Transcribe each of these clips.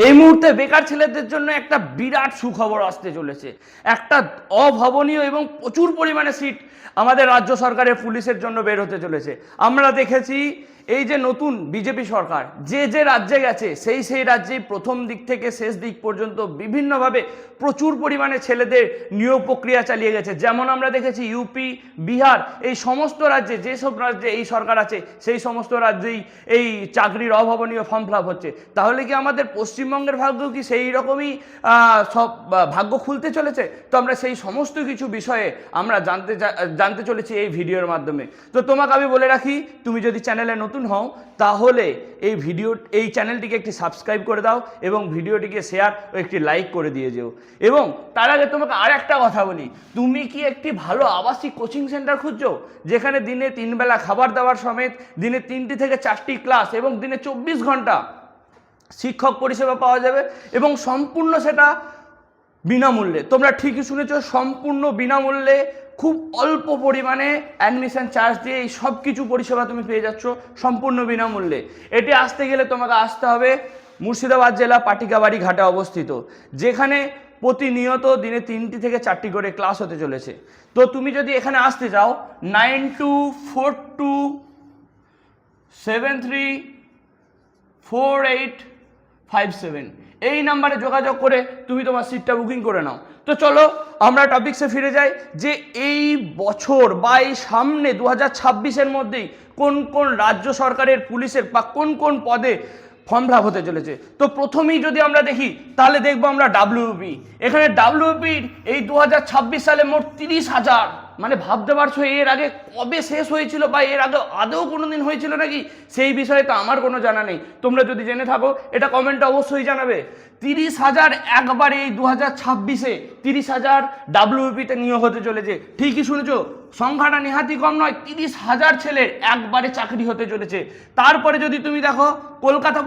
এই মুহূর্তে বেকার ছেলেদের জন্য একটা বিরাট সুখবর আসতে চলেছে। একটা অভাবনীয় এবং প্রচুর পরিমাণে সিট আমাদের রাজ্য সরকারের পুলিশের জন্য বের হতে চলেছে। আমরা দেখেছি এই যে নতুন বিজেপি সরকার যে রাজ্যে গেছে সেই রাজ্যেই প্রথম দিক থেকে শেষ দিক পর্যন্ত বিভিন্নভাবে প্রচুর পরিমাণে ছেলেদের নিয়োগ প্রক্রিয়া চালিয়ে গেছে। যেমন আমরা দেখেছি ইউপি, বিহার, এই সমস্ত রাজ্যে যেসব রাজ্যে এই সরকার আছে সেই সমস্ত রাজ্যেই এই চাকরির অভাবনীয় ফর্ম ফিল আপ হচ্ছে। তাহলে কি আমাদের পশ্চিমবঙ্গের ভাগ্য কি সেই রকমই সব ভাগ্য খুলতে চলেছে? তো আমরা সেই সমস্ত কিছু বিষয়ে আমরা জানতে চলেছি এই ভিডিওর মাধ্যমে। তো তোমাকে আমি বলে রাখি, তুমি যদি চ্যানেলে নতুন হও তাহলে এই চ্যানেলটিকে একটি সাবস্ক্রাইব করে দাও এবং ভিডিওটিকে শেয়ার ও একটি লাইক করে দিয়ে যেও। এবং তার আগে তোমাকে আর একটা কথা বলি, তুমি কি একটি ভালো আবাসিক কোচিং সেন্টার খুঁজছো যেখানে দিনে 3 বেলা খাবার দাবার সমেত দিনে 3টি থেকে 4টি ক্লাস এবং দিনে 24 ঘন্টা শিক্ষক পরিষেবা পাওয়া যাবে এবং সম্পূর্ণ সেটা বিনামূল্যে? তোমরা ঠিকই শুনেছ, সম্পূর্ণ বিনামূল্যে, খুব অল্প পরিমাণে অ্যাডমিশন চার্জ দিয়ে এই সব কিছু পরিষেবা তুমি পেয়ে যাচ্ছ সম্পূর্ণ বিনামূল্যে। এটি আসতে গেলে তোমাকে আসতে হবে মুর্শিদাবাদ জেলা পাটিকাবাড়ি ঘাটে অবস্থিত, যেখানে প্রতিনিয়ত দিনে 3টি থেকে 4টি করে ক্লাস হতে চলেছে। তো তুমি যদি এখানে আসতে চাও 9242734857 এই নাম্বারে যোগাযোগ করে তুমি তোমার সিটটা বুকিং করে নাও। তো চলো আমরা টপিকসে ফিরে যাই যে এই বছর বা এই সামনে 2026-এর মধ্যেই কোন কোন রাজ্য সরকারের পুলিশের বা কোন কোন পদে ফর্ম ফিল আপ হতে চলেছে। তো প্রথমেই যদি আমরা দেখি তাহলে দেখবো আমরা ডাব্লিউপি। এখানে ডাব্লিউপির এই 2026 সালে মোট 30,000, মানে ভাবতে পারছো এর আগে কবে শেষ হয়েছিল বা এর আগে আদৌ কোনোদিন হয়েছিল নাকি সেই বিষয়ে তো আমার কোনো জানা নেই। তোমরা যদি জেনে থাকো এটা কমেন্টে অবশ্যই জানাবে। 30,000 একবারে এই 2026-এ 30,000 ডাব্লিউপিতে নিয়োগ হতে চলেছে। ঠিকই শুনেছো, সংখ্যাটা নেহাতি কম নয়। 30,000 ছেলের একবারে চাকরি হতে চলেছে। তারপরে যদি তুমি দেখো কলকাতা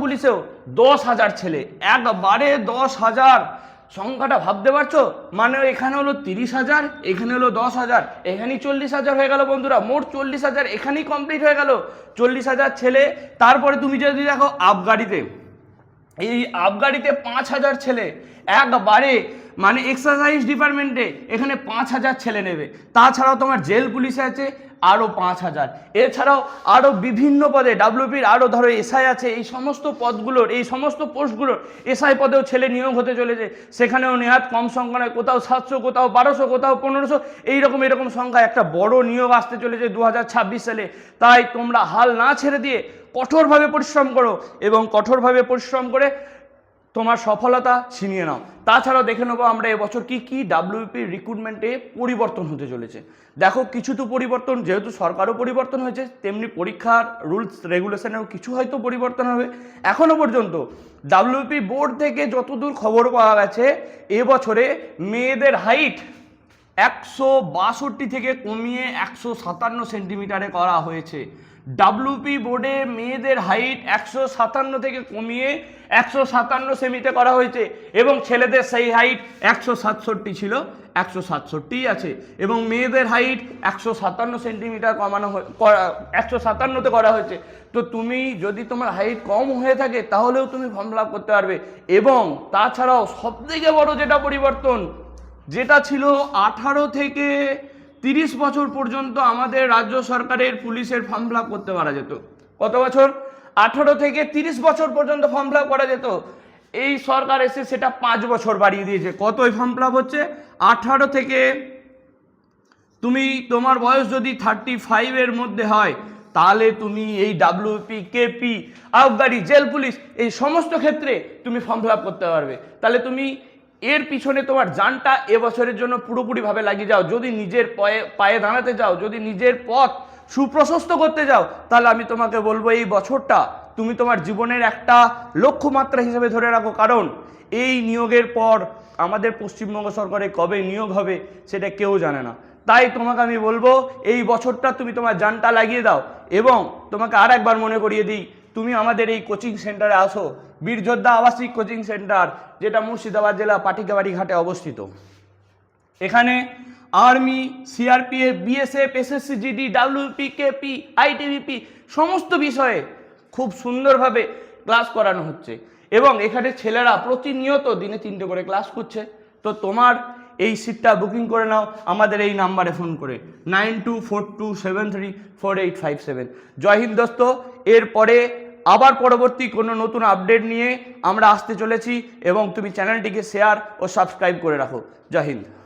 পুলিশেও 10,000 ছেলে, একবারে 10,000। সংখ্যাটা ভাবতে পারছো, মানে এখানে হলো 30,000, এখানে হলো 10,000, এখানেই 40,000 হয়ে গেল বন্ধুরা। মোট 40,000 এখানেই কমপ্লিট হয়ে গেল, 40,000 ছেলে। তারপরে তুমি যদি দেখো এই আবগারিতে 5,000 ছেলে একবারে, মানে এক্সারসাইজ ডিপার্টমেন্টে এখানে 5,000 ছেলে নেবে। তাছাড়াও তোমার জেল পুলিশে আছে আরও 5,000। এছাড়াও আরও বিভিন্ন পদে ডাব্লিউপির আরও ধরো এসআই আছে, এই সমস্ত পদগুলোর, এই সমস্ত পোস্টগুলোর এসআই পদেও ছেলে নিয়োগ হতে চলেছে। সেখানেও নেহাত কম সংখ্যা নয়, কোথাও 700, কোথাও 1200, কোথাও 1500, এরকম সংখ্যা একটা বড় নিয়োগ আসতে চলেছে 2026 সালে। তাই তোমরা হাল না ছেড়ে দিয়ে কঠোরভাবে পরিশ্রম করো এবং কঠোরভাবে পরিশ্রম করে তোমার সফলতা ছিনিয়ে নাও। তাছাড়াও দেখে নেবো আমরা এবছর কি ডাব্লিউপি রিক্রুটমেন্টে পরিবর্তন হতে চলেছে। দেখো কিছু তো পরিবর্তন, যেহেতু সরকারও পরিবর্তন হয়েছে তেমনি পরীক্ষার রুলস রেগুলেশনেও কিছু হয়তো পরিবর্তন হবে। এখনো পর্যন্ত ডাব্লিউপি বোর্ড থেকে যতদূর খবর পাওয়া গেছে এবছরে মেয়েদের হাইট 162 থেকে কমিয়ে 157 সেন্টিমিটারে করা হয়েছে। ডাব্লিউপি বোর্ডে মেয়েদের হাইট 157 থেকে কমিয়ে 157 সেমিতে করা হয়েছে এবং ছেলেদের সেই হাইট 167 ছিল, 167 আছে এবং মেয়েদের হাইট 157 সেন্টিমিটার কমানো 157তে করা হয়েছে। তো তুমি যদি তোমার হাইট কম হয়ে থাকে তাহলেও তুমি ফর্ম ফিল আপ করতে পারবে। এবং তাছাড়াও সবথেকে বড় যেটা পরিবর্তন, যেটা ছিল 18 থেকে 30 বছর পর্যন্ত আমাদের রাজ্য সরকারের পুলিশের ফর্ম ফিল আপ করতে পারা যেত। কত বছর? 18 থেকে 30 বছর পর্যন্ত ফর্ম ফিল আপ করা যেত। এই সরকার এসে সেটা 5 বছর বাড়িয়ে দিয়েছে। কত ফর্ম ফিল আপ হচ্ছে? 18 থেকে তোমার বয়স যদি 35 এর মধ্যে হয় তাহলে তুমি এই ডাব্লিউপি, কেপি, আবগারি, জেল পুলিশ এই সমস্ত ক্ষেত্রে তুমি ফর্ম ফিল আপ করতে পারবে। তাহলে তুমি এর পিছনে তোমার জানটা এবছরের জন্য পুরোপুরিভাবে লাগিয়ে যাও। যদি নিজের পায়ে দাঁড়াতে যাও, যদি নিজের পথ সুপ্রশস্ত করতে যাও, তাহলে আমি তোমাকে বলবো এই বছরটা তুমি তোমার জীবনের একটা লক্ষ্যমাত্রা হিসেবে ধরে রাখো। কারণ এই নিয়োগের পর আমাদের পশ্চিমবঙ্গ সরকারে কবে নিয়োগ হবে সেটা কেউ জানে না। তাই তোমাকে আমি বলবো এই বছরটা তুমি তোমার জানটা লাগিয়ে দাও। এবং তোমাকে আর একবার মনে করিয়ে দিই, তুমি আমাদের এই কোচিং সেন্টারে আসো, বীরযোদ্ধা আবাসিক কোচিং সেন্টার, যেটা মুর্শিদাবাদ জেলা পাটিকাবাড়ি ঘাটে অবস্থিত। এখানে army, CRPF, BSF, SSC, GD, WP, KP, ITBP সমস্ত বিষয়ে খুব সুন্দরভাবে ক্লাস করানো হচ্ছে। এবং এখানে ছেলেরা প্রতিনিয়ত দিনে 3টে করে ক্লাস করছে। তো তোমার এই সিটটা বুকিং করে নাও আমাদের এই নাম্বারে ফোন করে 9242734857। জয় হিন্দ দোস্ত। এরপরে আবার পরবর্তী কোনো নতুন আপডেট নিয়ে আমরা আসতে চলেছি এবং তুমি চ্যানেলটিকে শেয়ার ও সাবস্ক্রাইব করে রাখো। জয় হিন্দ।